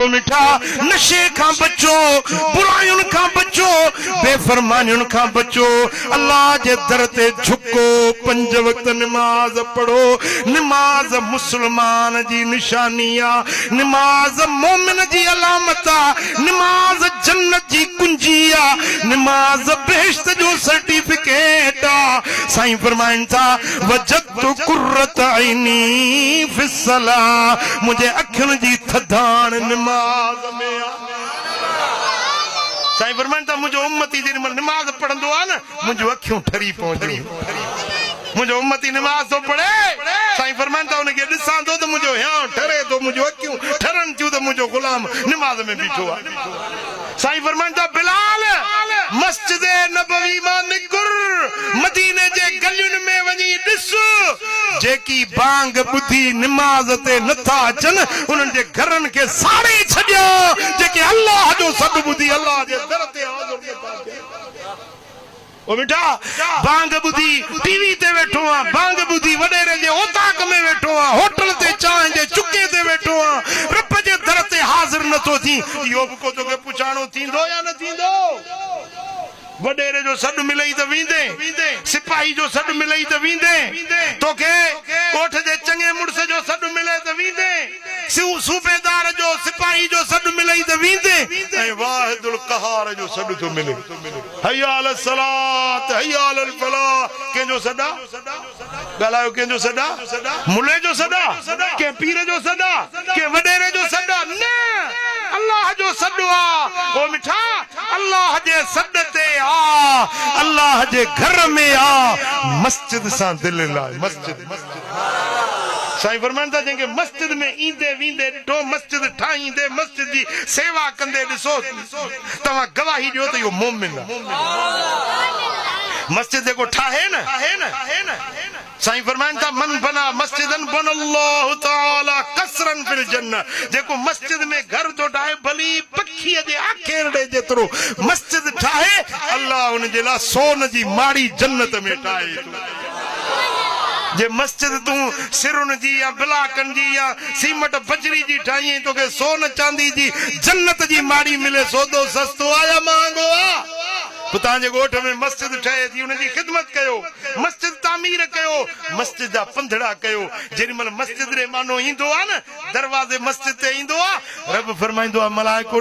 मिठा नशे का बचो, बुराइयों का बचो, बेफरमानियों का बचो। अल्लाह जे दर ते झुको, पंज वक्त नमाज पढ़ो। नमाज मुसलमान जी निशानिया, नमाज मोमिन जी अलामता, नमाज जन्नत जी कुंजिया, नमाज बेहश्त जो सर्टिफिकेट। साईं फरमाइन था वजदतु कुर्रत ऐनी फिस्सला, मुझे अखियुनि जी थधाण नमाज में। साईं फरमाइन था मुझे उम्मती जी नमाज पढ़ंदो आ न, मुझे अखियूं ठरी पवंदियूं। मुझे उम्मती नमाज तो पढ़े, साईं फरमाइन था उनके ॾिसां थो त मुझो हियां ठरे थो, मुझो अखियूं ठरन थियूं त मुझो गुलाम नमाज में बीठो आहे। साईं फरमाइन था बिलाल मस्जिद नबवी मां निकुर, मदीने जे गलियुनि में वञी ॾिस, जेकी बांग ॿुधी नमाज ते नथा अचनि उन्हनि जे घरनि खे साड़े छॾियो। जेके अल्लाह जो सॾु ॿुधी अल्लाह जे दर ते हाज़िर नथा थियनि। ओ बेटा बांग ॿुधी टीवी ते वेठो आ, बांग ॿुधी वॾेरे जे ओताक में वेठो आ, होटल ते चांहि जे चुके ते वेठो आ, रब जे दर ते हाज़िर नथो थी। इहो बि को तोखे पुछाणो थींदो या न थींदो? वडेरे जो सॾु मिलई त वींदे, सिपाही जो सॾु मिलई त वींदे, तोखे कोठ जे चङे मुड़स जो सॾु मिले त वींदे, सूबेदार जो सिपाही जो सॾु मिलई त वींदे, ऐं वाहिदुल क़हार जो सॾु थो मिले। हय्या अल सलात हय्या अल फलाह, कंहिंजो सॾा ॻाल्हायो, कंहिंजो सॾा? मुले जो सॾा, कंहिं पीर जो सॾा, कंहिं वडेरे जो सॾा? न, अल्लाह जो सॾु आ। ओ मिठा अल्लाह जे सॾ ते आ, अल्लाह जे घर में आ, मस्जिद सां दिल लाए। मस्जिद साईं फरमाइन था जंहिंखे मस्जिद में ईंदे वींदे ॾिठो, मस्जिद ठाहींदे, मस्जिद जी सेवा कंदे ॾिसो, तव्हां गवाही ॾियो त इहो मोमिन आहे। मस्जिद जेको ठाहे न, साईं फरमाइन था मन बना मस्जिदन बनल्लाहु तआला कसरन फिल जन्नह, जेको मस्जिद में घर तो ठाहे भली पखीअ जे आखेरड़े जेतिरो मस्जिद ठाहे, अल्लाह उन जे लाइ सोन जी माड़ी जन्नत में ठाहे थो। जे मस्जिद तूं सिरुन जी या बिलाकन जी या सीमट बजरी जी ठाही, तोखे सोन चांदी जी जन्नत जी माड़ी मिले, सौदो सस्तो आ या महांगो आ? तव्हांजे ॻोठ में मस्जिद ठहे थी, उनजी ख़िदमत कयो, मस्जिद तामीर कयो, मस्जिद जा पंधड़ा कयो। जेॾी महिल मस्जिद रे मानो ईंदो आहे न, दरवाज़े मस्जिद ते ईंदो आहे, रब फरमाईंदो आहे मलाइको